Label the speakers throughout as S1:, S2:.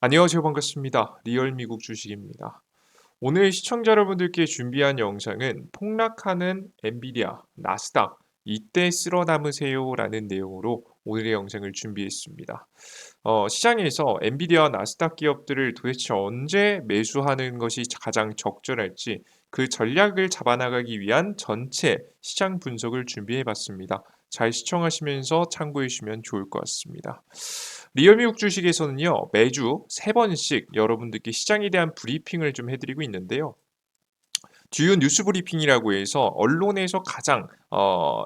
S1: 안녕하세요. 반갑습니다. 리얼 미국 주식입니다. 오늘 시청자 여러분들께 준비한 영상은 폭락하는 엔비디아, 나스닥, 이때 쓸어 담으세요라는 내용으로 오늘의 영상을 준비했습니다. 시장에서 엔비디아, 나스닥 기업들을 도대체 언제 매수하는 것이 가장 적절할지 그 전략을 잡아나가기 위한 전체 시장 분석을 준비해봤습니다. 잘 시청하시면서 참고해 주시면 좋을 것 같습니다. 리얼미국 주식에서는요, 매주 3번씩 여러분들께 시장에 대한 브리핑을 좀 해드리고 있는데요. 주요 뉴스 브리핑이라고 해서 언론에서 가장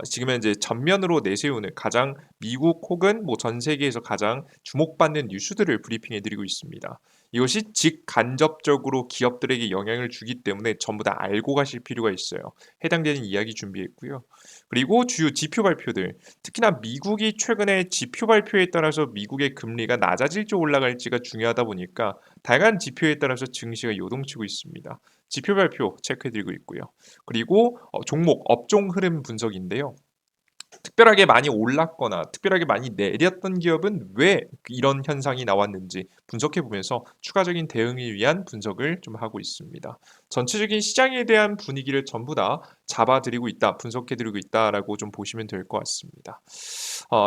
S1: 지금 현재 전면으로 내세우는 가장 미국 혹은 뭐 전 세계에서 가장 주목받는 뉴스들을 브리핑해 드리고 있습니다. 이것이 직간접적으로 기업들에게 영향을 주기 때문에 전부 다 알고 가실 필요가 있어요. 해당되는 이야기 준비했고요. 그리고 주요 지표 발표들, 특히나 미국이 최근에 지표 발표에 따라서 미국의 금리가 낮아질지 올라갈지가 중요하다 보니까 다양한 지표에 따라서 증시가 요동치고 있습니다. 지표 발표 체크해드리고 있고요. 그리고 종목 업종 흐름 분석인데요. 특별하게 많이 올랐거나 특별하게 많이 내렸던 기업은 왜 이런 현상이 나왔는지 분석해 보면서 추가적인 대응을 위한 분석을 좀 하고 있습니다. 전체적인 시장에 대한 분위기를 전부 다 잡아드리고 있다, 분석해드리고 있다라고 좀 보시면 될 것 같습니다.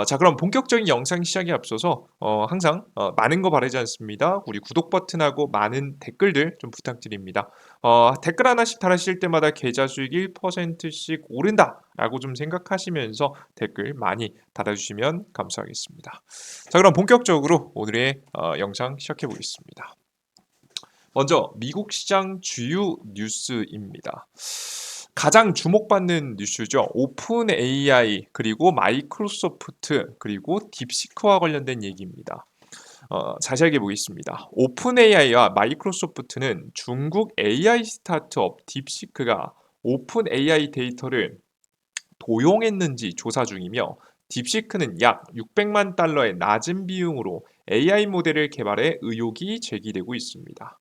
S1: 자, 그럼 본격적인 영상 시작에 앞서서 항상 많은 거 바라지 않습니다. 우리 구독 버튼하고 많은 댓글들 좀 부탁드립니다. 댓글 하나씩 달으실 때마다 계좌 수익 1%씩 오른다라고 좀 생각하시면서 댓글 많이 달아주시면 감사하겠습니다. 자, 그럼 본격적으로 오늘의 영상 시작해 보겠습니다. 먼저 미국 시장 주요 뉴스입니다. 가장 주목받는 뉴스죠. 오픈 AI 그리고 마이크로소프트 그리고 딥시크와 관련된 얘기입니다. 자세하게 보겠습니다. 오픈 AI와 마이크로소프트는 중국 AI 스타트업 딥시크가 오픈 AI 데이터를 도용했는지 조사 중이며 딥시크는 약 600만 달러의 낮은 비용으로 AI 모델을 개발해 의혹이 제기되고 있습니다.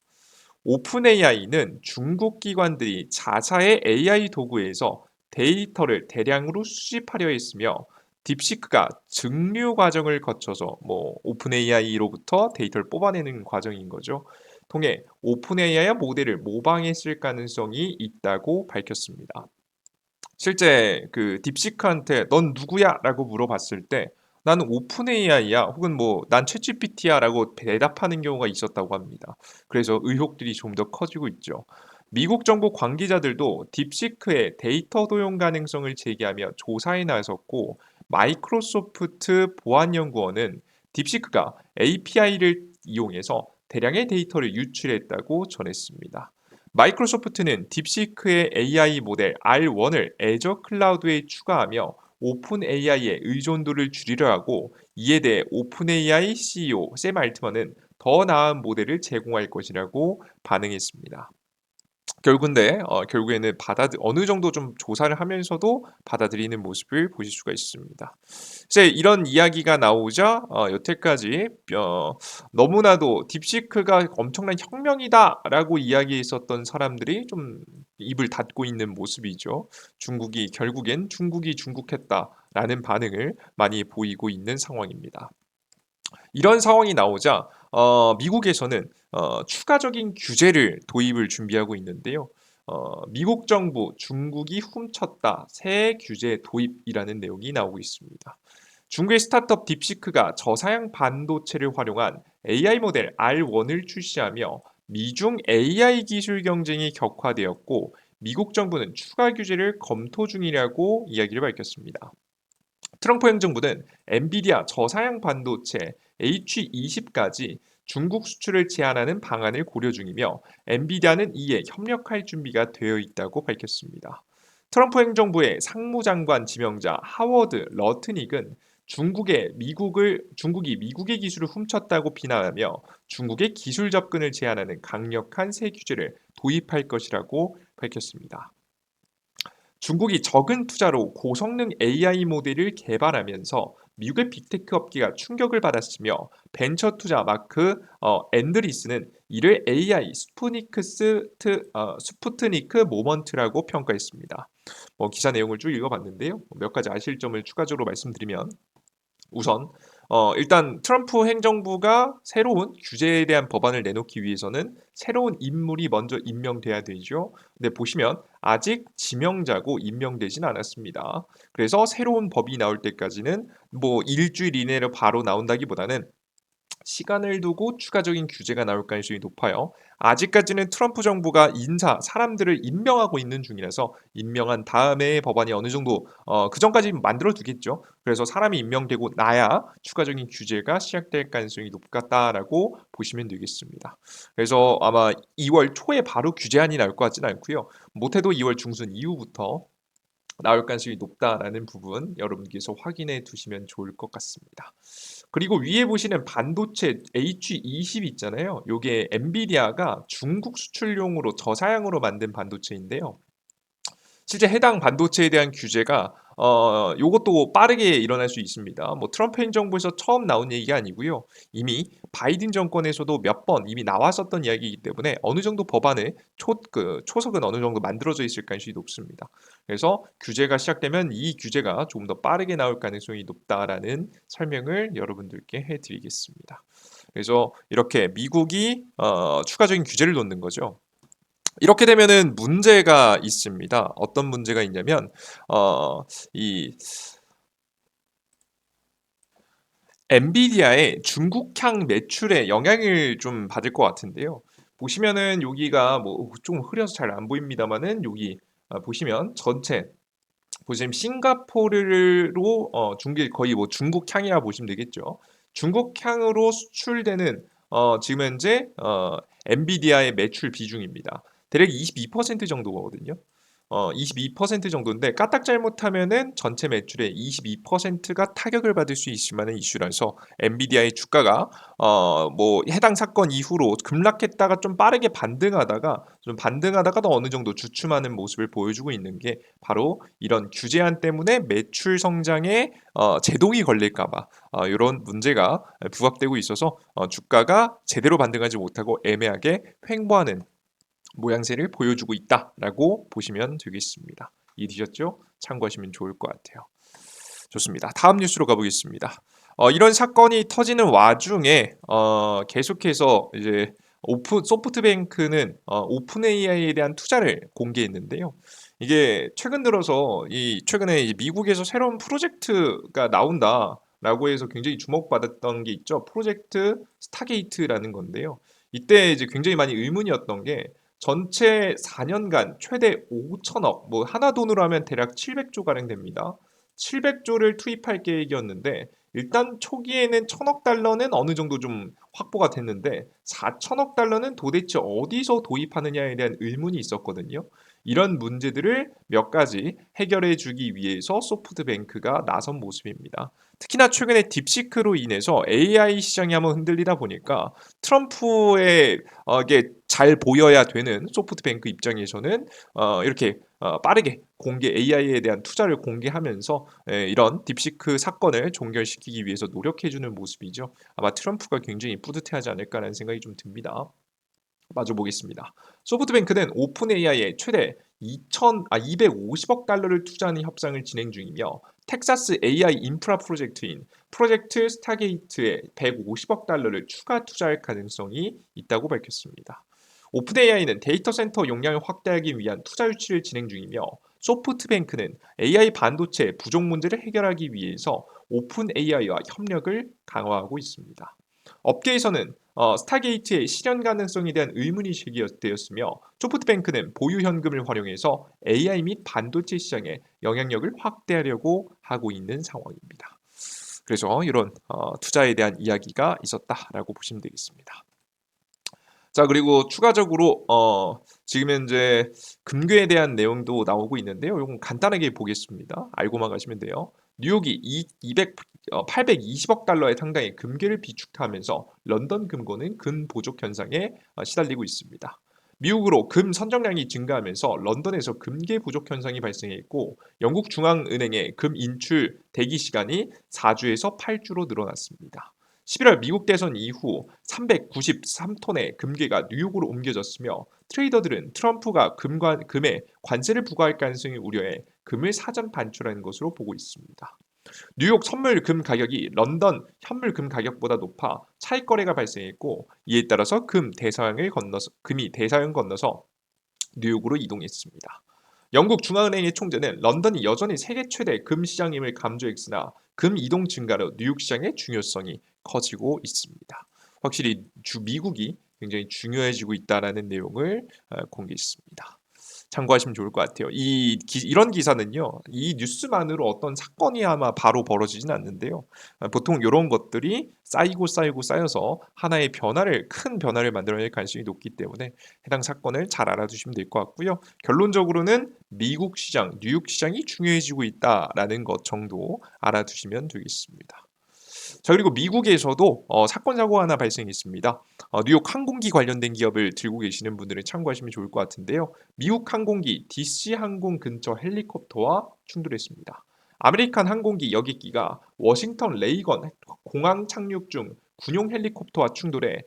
S1: 오픈 AI는 중국 기관들이 자사의 AI 도구에서 데이터를 대량으로 수집하려 했으며 딥시크가 증류 과정을 거쳐서 오픈 AI로부터 데이터를 뽑아내는 과정인 거죠. 통해 오픈 AI의 모델을 모방했을 가능성이 있다고 밝혔습니다. 실제 그 딥시크한테 "넌 누구야?"라고 물어봤을 때 "나는 오픈 AI야." 혹은 "난 챗GPT야."라고 대답하는 경우가 있었다고 합니다. 그래서 의혹들이 좀 더 커지고 있죠. 미국 정부 관계자들도 딥시크의 데이터 도용 가능성을 제기하며 조사에 나섰고 마이크로소프트 보안연구원은 딥시크가 API를 이용해서 대량의 데이터를 유출했다고 전했습니다. 마이크로소프트는 딥시크의 AI 모델 R1을 애저 클라우드에 추가하며 오픈 AI의 의존도를 줄이려 하고 이에 대해 오픈 AI CEO 샘 알트만은 더 나은 모델을 제공할 것이라고 반응했습니다. 결국에는 어느 정도 좀 조사를 하면서도 받아들이는 모습을 보실 수가 있습니다. 이제 이런 이야기가 나오자 여태까지 너무나도 딥시크가 엄청난 혁명이다라고 이야기했었던 사람들이 좀 입을 닫고 있는 모습이죠. 결국엔 중국이 중국했다라는 반응을 많이 보이고 있는 상황입니다. 이런 상황이 나오자 미국에서는 추가적인 규제를 도입을 준비하고 있는데요. 미국 정부 중국이 훔쳤다 새 규제 도입이라는 내용이 나오고 있습니다. 중국의 스타트업 딥시크가 저사양 반도체를 활용한 AI 모델 R1을 출시하며 미중 AI 기술 경쟁이 격화되었고 미국 정부는 추가 규제를 검토 중이라고 이야기를 밝혔습니다. 트럼프 행정부는 엔비디아 저사양 반도체 H20까지 중국 수출을 제한하는 방안을 고려 중이며 엔비디아는 이에 협력할 준비가 되어 있다고 밝혔습니다. 트럼프 행정부의 상무장관 지명자 하워드 러트닉은 중국이 미국의 기술을 훔쳤다고 비난하며 중국의 기술 접근을 제한하는 강력한 새 규제를 도입할 것이라고 밝혔습니다. 중국이 적은 투자로 고성능 AI 모델을 개발하면서 미국의 빅테크 업계가 충격을 받았으며 벤처 투자 마크 앤드리스는 이를 AI 스푸트니크 모먼트라고 평가했습니다. 기사 내용을 쭉 읽어봤는데요. 몇 가지 아실 점을 추가적으로 말씀드리면 우선 일단 트럼프 행정부가 새로운 규제에 대한 법안을 내놓기 위해서는 새로운 인물이 먼저 임명돼야 되죠. 근데 보시면 아직 지명자고 임명되진 않았습니다. 그래서 새로운 법이 나올 때까지는 뭐 일주일 이내로 바로 나온다기보다는 시간을 두고 추가적인 규제가 나올 가능성이 높아요. 아직까지는 트럼프 정부가 사람들을 임명하고 있는 중이라서 임명한 다음에 법안이 어느 정도 그 전까지 만들어 두겠죠. 그래서 사람이 임명되고 나야 추가적인 규제가 시작될 가능성이 높겠다라고 보시면 되겠습니다. 그래서 아마 2월 초에 바로 규제안이 나올 것 같지는 않고요. 못해도 2월 중순 이후부터 나올 가능성이 높다라는 부분 여러분께서 확인해 두시면 좋을 것 같습니다. 그리고 위에 보시는 반도체 H20 있잖아요. 요게 엔비디아가 중국 수출용으로 저사양으로 만든 반도체인데요. 실제 해당 반도체에 대한 규제가 요것도 빠르게 일어날 수 있습니다. 뭐 트럼프 행정부에서 처음 나온 얘기가 아니고요. 이미 바이든 정권에서도 몇 번 이미 나왔었던 이야기이기 때문에 어느 정도 법안의 초석은 어느 정도 만들어져 있을 가능성이 높습니다. 그래서 규제가 시작되면 이 규제가 조금 더 빠르게 나올 가능성이 높다라는 설명을 여러분들께 해드리겠습니다. 그래서 이렇게 미국이 추가적인 규제를 놓는 거죠. 이렇게 되면은 문제가 있습니다. 어떤 문제가 있냐면 이 엔비디아의 중국향 매출에 영향을 좀 받을 것 같은데요. 보시면은 여기가 뭐 좀 흐려서 잘 안 보입니다만은 여기 보시면 전체 보시면 싱가포르로 중계 거의 뭐 중국향이라 보시면 되겠죠. 중국향으로 수출되는 지금 현재 엔비디아의 매출 비중입니다. 대략 22% 정도거든요. 22% 정도인데 까딱 잘못하면은 전체 매출의 22%가 타격을 받을 수 있을 만한 이슈라서 엔비디아의 주가가 뭐 해당 사건 이후로 급락했다가 좀 빠르게 반등하다가 또 어느 정도 주춤하는 모습을 보여주고 있는 게 바로 이런 규제안 때문에 매출 성장에 제동이 걸릴까봐 이런 문제가 부각되고 있어서 주가가 제대로 반등하지 못하고 애매하게 횡보하는 모양새를 보여주고 있다라고 보시면 되겠습니다. 이해되셨죠? 참고하시면 좋을 것 같아요. 좋습니다. 다음 뉴스로 가보겠습니다. 이런 사건이 터지는 와중에 계속해서 이제 소프트뱅크는 오픈 AI에 대한 투자를 공개했는데요. 이게 최근 들어서 최근에 미국에서 새로운 프로젝트가 나온다라고 해서 굉장히 주목받았던 게 있죠. 프로젝트 스타게이트라는 건데요. 이때 이제 굉장히 많이 의문이었던 게 전체 4년간 최대 5천억, 뭐 하나 돈으로 하면 대략 700조 가량 됩니다. 700조를 투입할 계획이었는데 일단 초기에는 1,000억 달러는 어느 정도 좀 확보가 됐는데 4천억 달러는 도대체 어디서 도입하느냐에 대한 의문이 있었거든요. 이런 문제들을 몇 가지 해결해 주기 위해서 소프트뱅크가 나선 모습입니다. 특히나 최근에 딥시크로 인해서 AI 시장이 한번 흔들리다 보니까 트럼프의 이게 잘 보여야 되는 소프트뱅크 입장에서는 이렇게 빠르게 AI에 대한 투자를 공개하면서 이런 딥시크 사건을 종결시키기 위해서 노력해주는 모습이죠. 아마 트럼프가 굉장히 뿌듯해하지 않을까라는 생각이 좀 듭니다. 마저 보겠습니다. 소프트뱅크는 오픈 AI에 최대 250억 달러를 투자하는 협상을 진행 중이며 텍사스 AI 인프라 프로젝트인 프로젝트 스타게이트에 150억 달러를 추가 투자할 가능성이 있다고 밝혔습니다. 오픈 AI는 데이터 센터 용량을 확대하기 위한 투자 유치를 진행 중이며 소프트뱅크는 AI 반도체 부족 문제를 해결하기 위해서 오픈 AI와 협력을 강화하고 있습니다. 업계에서는 스타게이트의 실현 가능성에 대한 의문이 제기되었으며 소프트뱅크는 보유 현금을 활용해서 AI 및 반도체 시장의 영향력을 확대하려고 하고 있는 상황입니다. 그래서 이런 투자에 대한 이야기가 있었다라고 보시면 되겠습니다. 자, 그리고 추가적으로 지금 현재 금괴에 대한 내용도 나오고 있는데요. 이건 간단하게 보겠습니다. 알고만 가시면 돼요. 뉴욕이 820억 달러의 상당의 금괴를 비축하면서 런던 금고는 금 부족 현상에 시달리고 있습니다. 미국으로 금 선정량이 증가하면서 런던에서 금괴 부족 현상이 발생했고 영국 중앙은행의 금 인출 대기 시간이 4주에서 8주로 늘어났습니다. 11월 미국 대선 이후 393톤의 금괴가 뉴욕으로 옮겨졌으며 트레이더들은 트럼프가 금에 관세를 부과할 가능성이 우려해 금을 사전 반출하는 것으로 보고 있습니다. 뉴욕 선물 금 가격이 런던 현물 금 가격보다 높아 차익 거래가 발생했고 이에 따라서 금이 대서양을 건너서 뉴욕으로 이동했습니다. 영국 중앙은행의 총재는 런던이 여전히 세계 최대 금 시장임을 강조했으나 금 이동 증가로 뉴욕 시장의 중요성이 커지고 있습니다. 확실히 미국이 굉장히 중요해지고 있다라는 내용을 공개했습니다. 참고하시면 좋을 것 같아요. 이런 기사는요, 이 뉴스만으로 어떤 사건이 아마 바로 벌어지진 않는데요. 보통 이런 것들이 쌓이고 쌓여서 하나의 큰 변화를 만들어낼 가능성이 높기 때문에 해당 사건을 잘 알아두시면 될 것 같고요. 결론적으로는 미국 시장, 뉴욕 시장이 중요해지고 있다라는 것 정도 알아두시면 되겠습니다. 자, 그리고 미국에서도 사건 사고가 하나 발생했습니다. 뉴욕 항공기 관련된 기업을 들고 계시는 분들은 참고하시면 좋을 것 같은데요. 미국 항공기 DC 항공 근처 헬리콥터와 충돌했습니다. 아메리칸 항공기 여객기가 워싱턴 레이건 공항 착륙 중 군용 헬리콥터와 충돌해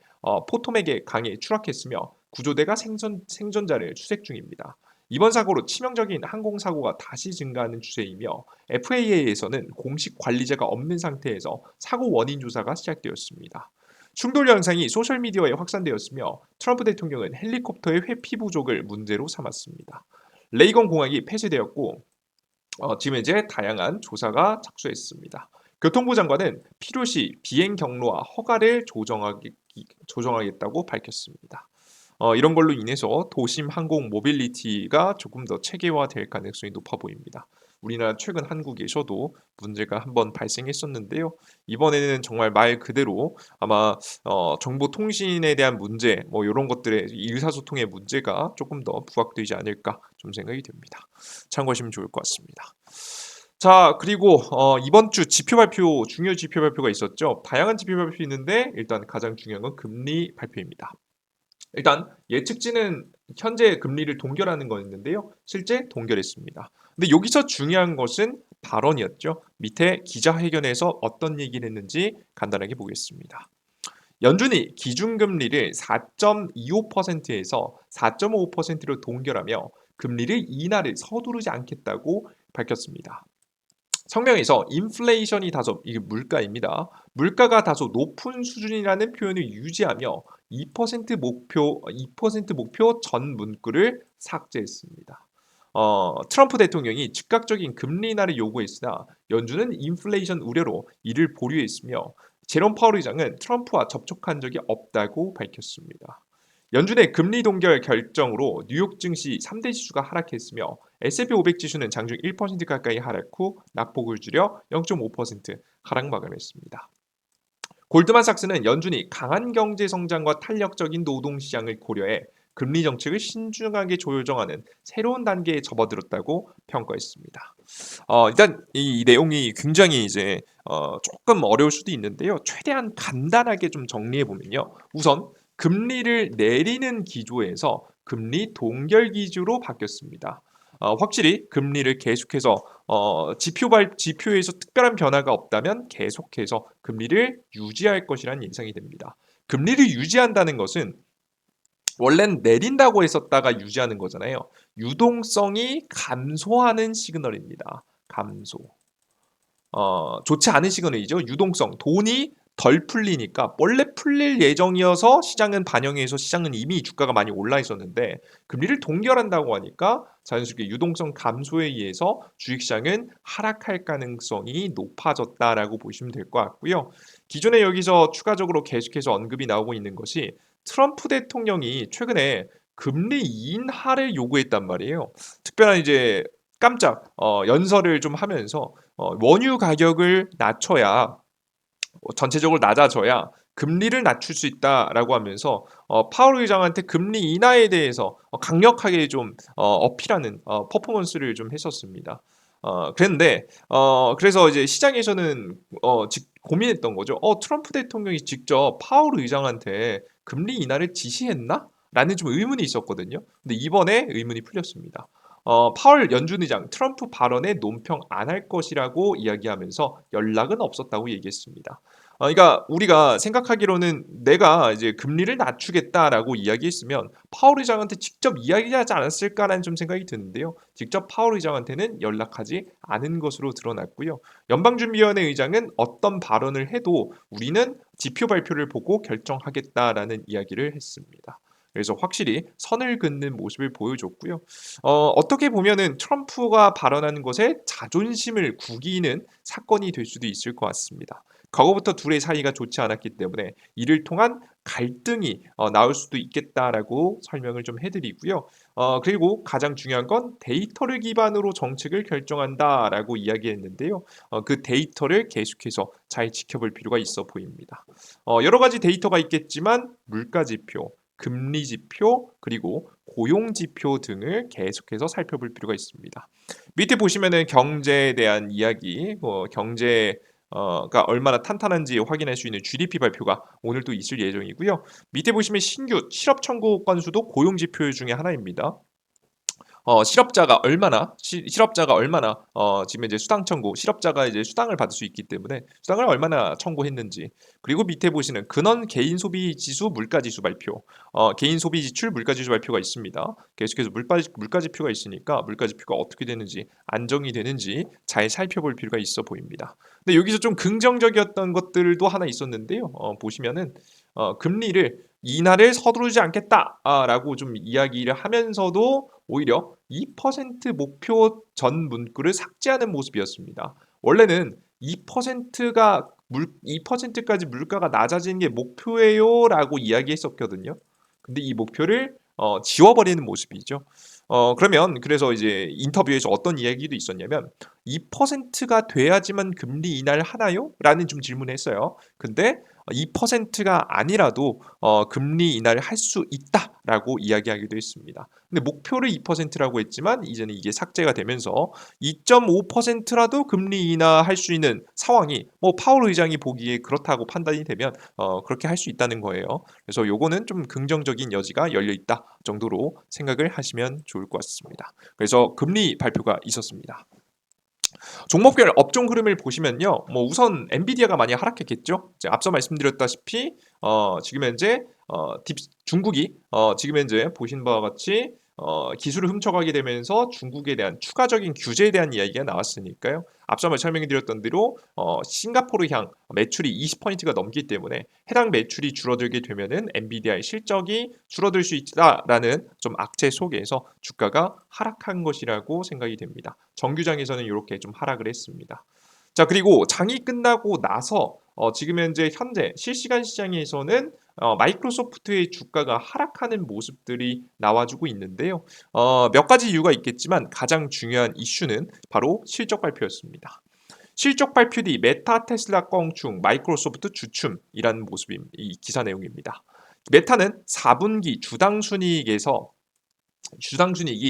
S1: 포토맥의 강에 추락했으며 구조대가 생존자를 추색 중입니다. 이번 사고로 치명적인 항공사고가 다시 증가하는 추세이며 FAA에서는 공식 관리자가 없는 상태에서 사고 원인 조사가 시작되었습니다. 충돌 영상이 소셜미디어에 확산되었으며 트럼프 대통령은 헬리콥터의 회피 부족을 문제로 삼았습니다. 레이건 공항이 폐쇄되었고 지금 이제 다양한 조사가 착수했습니다. 교통부 장관은 필요시 비행 경로와 허가를 조정하겠다고 밝혔습니다. 이런 걸로 인해서 도심 항공 모빌리티가 조금 더 체계화될 가능성이 높아 보입니다. 우리나라 최근 한국에서도 문제가 한번 발생했었는데요. 이번에는 정말 말 그대로 아마 정보통신에 대한 문제, 뭐 이런 것들의 의사소통의 문제가 조금 더 부각되지 않을까 좀 생각이 듭니다. 참고하시면 좋을 것 같습니다. 자, 그리고 이번 주 중요 지표 발표가 있었죠. 다양한 지표 발표 있는데 일단 가장 중요한 건 금리 발표입니다. 일단 예측치는 현재 금리를 동결하는 거였는데요. 실제 동결했습니다. 근데 여기서 중요한 것은 발언이었죠. 밑에 기자회견에서 어떤 얘기를 했는지 간단하게 보겠습니다. 연준이 기준금리를 4.25%에서 4.5%로 동결하며 금리를 인하를 서두르지 않겠다고 밝혔습니다. 성명에서 인플레이션이 다소 이게 물가입니다. 물가가 다소 높은 수준이라는 표현을 유지하며 2% 목표 전 문구를 삭제했습니다. 트럼프 대통령이 즉각적인 금리 인하를 요구했으나 연준은 인플레이션 우려로 이를 보류했으며 제롬 파월 의장은 트럼프와 접촉한 적이 없다고 밝혔습니다. 연준의 금리 동결 결정으로 뉴욕 증시 3대 지수가 하락했으며 S&P 500 지수는 장중 1% 가까이 하락 후 낙폭을 줄여 0.5% 하락 마감했습니다. 골드만삭스는 연준이 강한 경제 성장과 탄력적인 노동 시장을 고려해 금리 정책을 신중하게 조정하는 새로운 단계에 접어들었다고 평가했습니다. 일단 이 내용이 굉장히 이제 조금 어려울 수도 있는데요. 최대한 간단하게 좀 정리해 보면요. 우선 금리를 내리는 기조에서 금리 동결 기조로 바뀌었습니다. 확실히 금리를 계속해서 지표에서 특별한 변화가 없다면 계속해서 금리를 유지할 것이라는 예상이 됩니다. 금리를 유지한다는 것은 원래는 내린다고 했었다가 유지하는 거잖아요. 유동성이 감소하는 시그널입니다. 감소. 좋지 않은 시그널이죠. 유동성. 돈이 덜 풀리니까 원래 풀릴 예정이어서 시장은 반영해서 시장은 이미 주가가 많이 올라 있었는데 금리를 동결한다고 하니까 자연스럽게 유동성 감소에 의해서 주식시장은 하락할 가능성이 높아졌다라고 보시면 될 것 같고요. 기존에 여기서 추가적으로 계속해서 언급이 나오고 있는 것이 트럼프 대통령이 최근에 금리 인하를 요구했단 말이에요. 특별한 이제 깜짝 연설을 좀 하면서 원유 가격을 낮춰야 전체적으로 낮아져야 금리를 낮출 수 있다라고 하면서 파월 의장한테 금리 인하에 대해서 강력하게 좀 어필하는 퍼포먼스를 좀 했었습니다. 그랬는데 그래서 이제 시장에서는 고민했던 거죠. 트럼프 대통령이 직접 파월 의장한테 금리 인하를 지시했나? 라는 좀 의문이 있었거든요. 근데 이번에 의문이 풀렸습니다. 파월 연준 의장 트럼프 발언에 논평 안 할 것이라고 이야기하면서 연락은 없었다고 얘기했습니다. 그러니까 우리가 생각하기로는 내가 이제 "금리를 낮추겠다."라고 이야기했으면 파월 의장한테 직접 이야기하지 않았을까라는 좀 생각이 드는데요. 직접 파월 의장한테는 연락하지 않은 것으로 드러났고요. 연방준비위원회 의장은 "어떤 발언을 해도 우리는 지표 발표를 보고 결정하겠다."라는 이야기를 했습니다. 그래서 확실히 선을 긋는 모습을 보여줬고요. 어떻게 보면은 트럼프가 발언하는 것에 자존심을 구기는 사건이 될 수도 있을 것 같습니다. 과거부터 둘의 사이가 좋지 않았기 때문에 이를 통한 갈등이 나올 수도 있겠다라고 설명을 좀 해드리고요. 그리고 가장 중요한 건 데이터를 기반으로 정책을 결정한다라고 이야기했는데요. 그 데이터를 계속해서 잘 지켜볼 필요가 있어 보입니다. 여러 가지 데이터가 있겠지만 물가 지표, 금리 지표, 그리고 고용 지표 등을 계속해서 살펴볼 필요가 있습니다. 밑에 보시면은 경제에 대한 이야기, 경제가 얼마나 탄탄한지 확인할 수 있는 GDP 발표가 오늘 또 있을 예정이고요. 밑에 보시면 신규 실업 청구 건수도 고용 지표 중에 하나입니다. 실업자가 얼마나 지금 이제 수당 청구 실업자가 이제 수당을 받을 수 있기 때문에 수당을 얼마나 청구했는지 그리고 밑에 보시는 근원 개인 소비 지수 물가 지수 발표 개인 소비 지출 물가 지수 발표가 있습니다. 계속해서 물가 지표가 있으니까 물가 지표가 어떻게 되는지 안정이 되는지 잘 살펴볼 필요가 있어 보입니다. 근데 여기서 좀 긍정적이었던 것들도 하나 있었는데요. 보시면은 금리를 인하를 서두르지 않겠다라고 좀 이야기를 하면서도 오히려 2% 목표 전 문구를 삭제하는 모습이었습니다. 원래는 2%까지 물가가 낮아지는 게 목표예요라고 이야기했었거든요. 근데 이 목표를 지워버리는 모습이죠. 그러면 그래서 이제 인터뷰에서 어떤 이야기도 있었냐면 2%가 돼야지만 금리 인하를 하나요? 라는 좀 질문을 했어요. 근데 2%가 아니라도 금리 인하를 할 수 있다라고 이야기하기도 했습니다. 근데 목표를 2%라고 했지만 이제는 이게 삭제가 되면서 2.5%라도 금리 인하할 수 있는 상황이 뭐 파월 의장이 보기에 그렇다고 판단이 되면 그렇게 할 수 있다는 거예요. 그래서 요거는 좀 긍정적인 여지가 열려 있다 정도로 생각을 하시면 좋을 것 같습니다. 그래서 금리 발표가 있었습니다. 종목별 업종 흐름을 보시면요. 뭐 우선 엔비디아가 많이 하락했겠죠. 이제 앞서 말씀드렸다시피 지금 현재 중국이 지금 현재 보신 바와 같이 기술을 훔쳐가게 되면서 중국에 대한 추가적인 규제에 대한 이야기가 나왔으니까요. 앞서 설명해 드렸던 대로 싱가포르 향 매출이 20%가 넘기 때문에 해당 매출이 줄어들게 되면은 엔비디아의 실적이 줄어들 수 있다라는 좀 악재 속에서 주가가 하락한 것이라고 생각이 됩니다. 정규장에서는 이렇게 좀 하락을 했습니다. 자, 그리고 장이 끝나고 나서 지금 현재 실시간 시장에서는 마이크로소프트의 주가가 하락하는 모습들이 나와주고 있는데요. 몇 가지 이유가 있겠지만 가장 중요한 이슈는 바로 실적 발표였습니다. 실적 발표 뒤 메타, 테슬라 껑충, 마이크로소프트 주춤이라는 모습이 이 기사 내용입니다. 메타는 4분기 주당 순이익이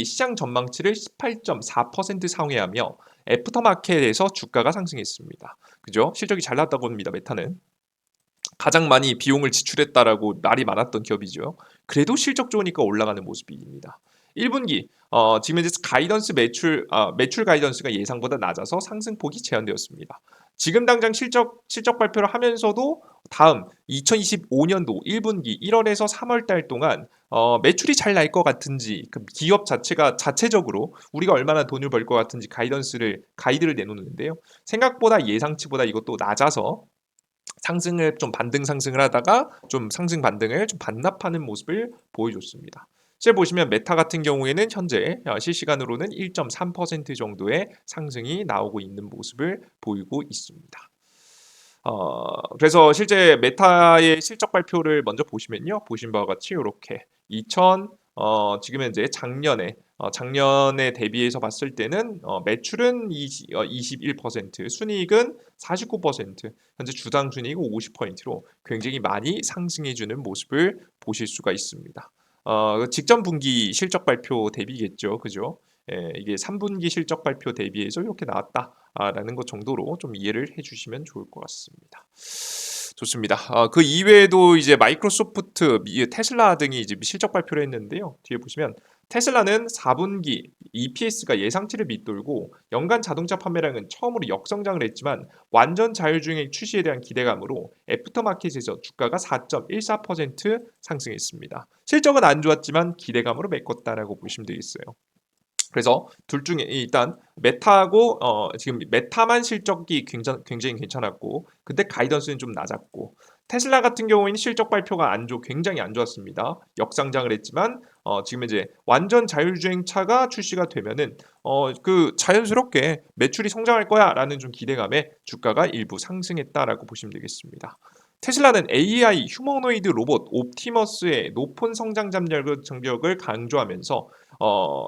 S1: 시장 전망치를 18.4% 상회하며 애프터마켓에서 주가가 상승했습니다. 그죠? 실적이 잘 나왔다고 합니다. 메타는. 가장 많이 비용을 지출했다라고 말이 많았던 기업이죠. 그래도 실적 좋으니까 올라가는 모습입니다. 1분기 지금 현재 매출 가이던스가 예상보다 낮아서 상승폭이 제한되었습니다. 지금 당장 실적 발표를 하면서도 다음 2025년도 1분기 1월에서 3월 달 동안 매출이 잘 날 것 같은지 그 기업 자체가 자체적으로 우리가 얼마나 돈을 벌 것 같은지 가이드를 내놓는데요. 생각보다 예상치보다 이것도 낮아서 상승을 좀 반등 상승을 하다가 좀 상승 반등을 좀 반납하는 모습을 보여줬습니다. 실제 보시면 메타 같은 경우에는 현재 실시간으로는 1.3% 정도의 상승이 나오고 있는 모습을 보이고 있습니다. 그래서 실제 메타의 실적 발표를 먼저 보시면요. 보신 바와 같이 이렇게 지금 현재 작년에 대비해서 봤을 때는 매출은 21%, 순이익은 49%, 현재 주당 순이익 50%로 굉장히 많이 상승해주는 모습을 보실 수가 있습니다. 직전 분기 실적 발표 대비겠죠, 그죠? 예, 이게 3분기 실적 발표 대비해서 이렇게 나왔다라는 것 정도로 좀 이해를 해주시면 좋을 것 같습니다. 좋습니다. 그 이외에도 이제 마이크로소프트, 테슬라 등이 이제 실적 발표를 했는데요. 뒤에 보시면 테슬라는 4분기 EPS가 예상치를 밑돌고 연간 자동차 판매량은 처음으로 역성장을 했지만 완전 자율주행 출시에 대한 기대감으로 애프터마켓에서 주가가 4.14% 상승했습니다. 실적은 안 좋았지만 기대감으로 메꿨다라고 보시면 되겠어요. 그래서 둘 중에 일단 메타하고 지금 메타만 실적이 굉장히 괜찮았고 근데 가이던스는 좀 낮았고 테슬라 같은 경우에는 실적 발표가 굉장히 안 좋았습니다. 역상장을 했지만 지금 이제 완전 자율주행 차가 출시가 되면은 그 자연스럽게 매출이 성장할 거야라는 좀 기대감에 주가가 일부 상승했다라고 보시면 되겠습니다. 테슬라는 AI 휴머노이드 로봇 옵티머스의 높은 성장 장벽을 강조하면서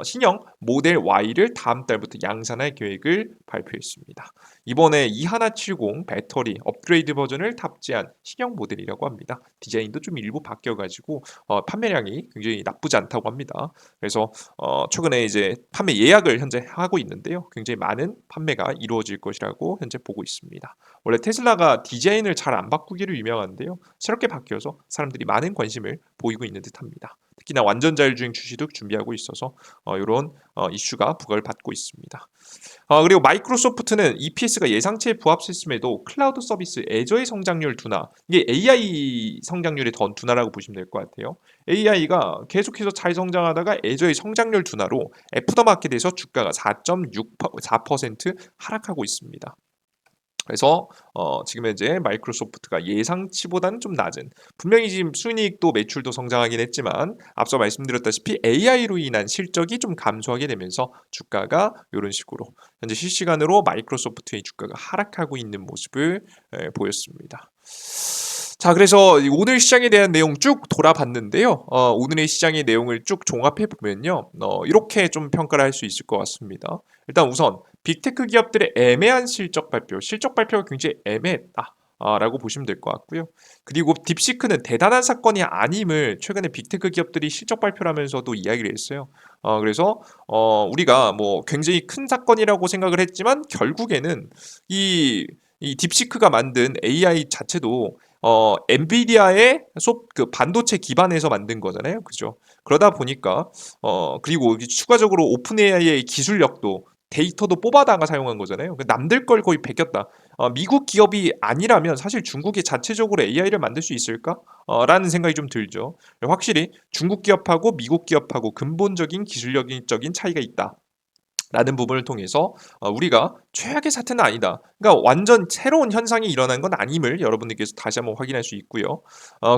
S1: 신형 모델 Y를 다음 달부터 양산할 계획을 발표했습니다. 이번에 2170 배터리 업그레이드 버전을 탑재한 신형 모델이라고 합니다. 디자인도 좀 일부 바뀌어가지고 판매량이 굉장히 나쁘지 않다고 합니다. 그래서 최근에 이제 판매 예약을 현재 하고 있는데요. 굉장히 많은 판매가 이루어질 것이라고 현재 보고 있습니다. 원래 테슬라가 디자인을 잘 안 바꾸기로 유명한데요. 새롭게 바뀌어서 사람들이 많은 관심을 보이고 있는 듯합니다. 특히나 완전 자율주행 출시도 준비하고 있어서 이런 이슈가 부각을 받고 있습니다. 그리고 마이크로소프트는 EPS가 예상치에 부합했음에도 클라우드 서비스 애저의 성장률 둔화, 이게 AI 성장률의 더 둔화라고 보시면 될 것 같아요. AI가 계속해서 잘 성장하다가 애저의 성장률 둔화로 애프터마켓에서 주가가 4.64% 하락하고 있습니다. 그래서 지금 현재 마이크로소프트가 예상치보다는 좀 낮은 분명히 지금 순이익도 매출도 성장하긴 했지만 앞서 말씀드렸다시피 AI로 인한 실적이 좀 감소하게 되면서 주가가 이런 식으로 현재 실시간으로 마이크로소프트의 주가가 하락하고 있는 모습을 보였습니다. 자, 그래서 오늘 시장에 대한 내용 쭉 돌아봤는데요. 오늘의 시장의 내용을 쭉 종합해 보면요, 이렇게 좀 평가를 할 수 있을 것 같습니다. 일단 우선 빅테크 기업들의 애매한 실적 발표가 굉장히 애매했다. 라고 보시면 될 것 같고요. 그리고 딥시크는 대단한 사건이 아님을 최근에 빅테크 기업들이 실적 발표를 하면서도 이야기를 했어요. 그래서 우리가 뭐 굉장히 큰 사건이라고 생각을 했지만 결국에는 이 딥시크가 만든 AI 자체도 엔비디아의 그 반도체 기반에서 만든 거잖아요. 그죠? 그러다 보니까 그리고 추가적으로 오픈 AI의 기술력도 데이터도 뽑아다가 사용한 거잖아요. 남들 걸 거의 베꼈다. 미국 기업이 아니라면 사실 중국이 자체적으로 AI를 만들 수 있을까? 라는 생각이 좀 들죠. 확실히 중국 기업하고 미국 기업하고 근본적인 기술력적인 차이가 있다. 라는 부분을 통해서 우리가 최악의 사태는 아니다. 그러니까 완전 새로운 현상이 일어난 건 아님을 여러분들께서 다시 한번 확인할 수 있고요.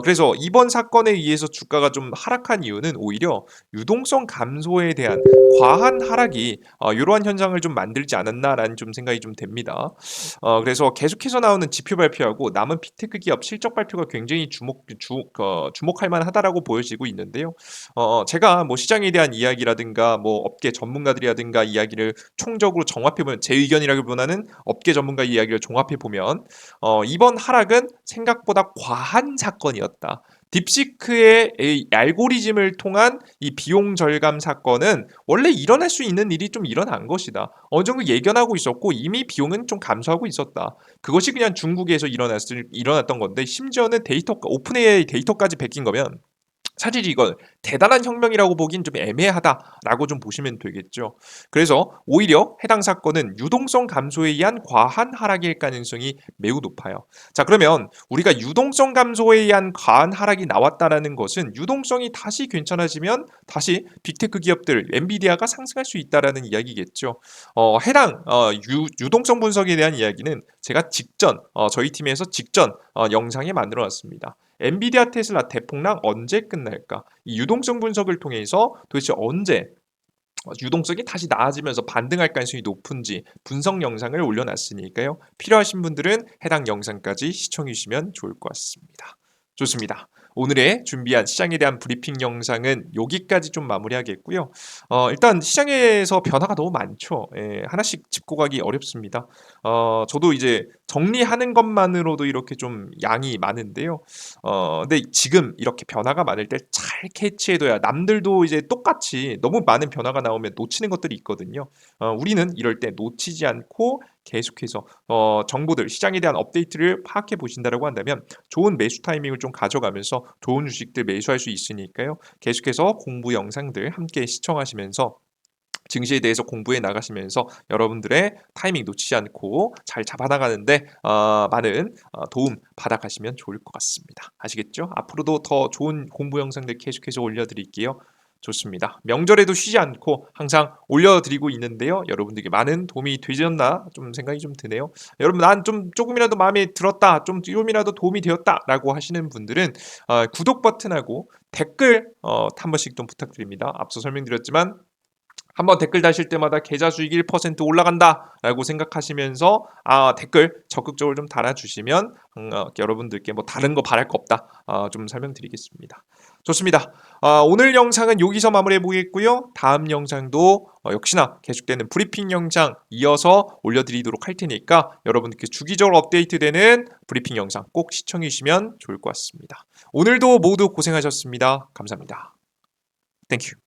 S1: 그래서 이번 사건에 의해서 주가가 좀 하락한 이유는 오히려 유동성 감소에 대한 과한 하락이 이러한 현상을 좀 만들지 않았나라는 좀 생각이 좀 됩니다. 그래서 계속해서 나오는 지표 발표하고 남은 빅테크 기업 실적 발표가 굉장히 주목할 만하다라고 보여지고 있는데요. 제가 뭐 시장에 대한 이야기라든가 뭐 업계 전문가들이라든가 이야기를 총적으로 종합해 보면 제 의견이라기보다는 업계 전문가 이야기를 종합해 보면 이번 하락은 생각보다 과한 사건이었다. 딥시크의 이 알고리즘을 통한 이 비용 절감 사건은 원래 일어날 수 있는 일이 좀 일어난 것이다. 어느 정도 예견하고 있었고 이미 비용은 좀 감소하고 있었다. 그것이 그냥 중국에서 일어났던 건데 심지어는 오픈 AI 데이터까지 베낀 거면 사실 이건 대단한 혁명이라고 보긴 좀 애매하다라고 좀 보시면 되겠죠. 그래서 오히려 해당 사건은 유동성 감소에 의한 과한 하락일 가능성이 매우 높아요. 자, 그러면 우리가 유동성 감소에 의한 과한 하락이 나왔다라는 것은 유동성이 다시 괜찮아지면 다시 빅테크 기업들, 엔비디아가 상승할 수 있다라는 이야기겠죠. 해당 유동성 분석에 대한 이야기는 제가 저희 팀에서 직전 영상에 만들어 놨습니다. 엔비디아 테슬라 대폭락 언제 끝날까? 이 유동성 분석을 통해서 도대체 언제 유동성이 다시 나아지면서 반등할 가능성이 높은지 분석 영상을 올려놨으니까요. 필요하신 분들은 해당 영상까지 시청해 주시면 좋을 것 같습니다. 좋습니다. 오늘의 준비한 시장에 대한 브리핑 영상은 여기까지 좀 마무리하겠고요. 일단 시장에서 변화가 너무 많죠. 하나씩 짚고 가기 어렵습니다. 저도 이제 정리하는 것만으로도 이렇게 좀 양이 많은데요. 근데 지금 이렇게 변화가 많을 때 잘 캐치해둬야 남들도 이제 똑같이 너무 많은 변화가 나오면 놓치는 것들이 있거든요. 우리는 이럴 때 놓치지 않고 계속해서 정보들, 시장에 대한 업데이트를 파악해 보신다라고 한다면 좋은 매수 타이밍을 좀 가져가면서 좋은 주식들 매수할 수 있으니까요. 계속해서 공부 영상들 함께 시청하시면서 증시에 대해서 공부해 나가시면서 여러분들의 타이밍 놓치지 않고 잘 잡아나가는데 많은 도움 받아가시면 좋을 것 같습니다. 아시겠죠? 앞으로도 더 좋은 공부 영상들 계속해서 올려드릴게요. 좋습니다. 명절에도 쉬지 않고 항상 올려드리고 있는데요. 여러분들께 많은 도움이 되셨나 좀 생각이 좀 드네요. 여러분 난 좀 조금이라도 마음에 들었다, 좀이라도 도움이 되었다라고 하시는 분들은 구독 버튼하고 댓글 한 번씩 좀 부탁드립니다. 앞서 설명드렸지만 한번 댓글 다실 때마다 계좌 수익 1% 올라간다라고 생각하시면서 댓글 적극적으로 좀 달아주시면 여러분들께 뭐 다른 거 바랄 거 없다 좀 설명드리겠습니다. 좋습니다. 오늘 영상은 여기서 마무리해 보겠고요. 다음 영상도 역시나 계속되는 브리핑 영상 이어서 올려드리도록 할 테니까 여러분들께 주기적으로 업데이트되는 브리핑 영상 꼭 시청해 주시면 좋을 것 같습니다. 오늘도 모두 고생하셨습니다. 감사합니다. 땡큐.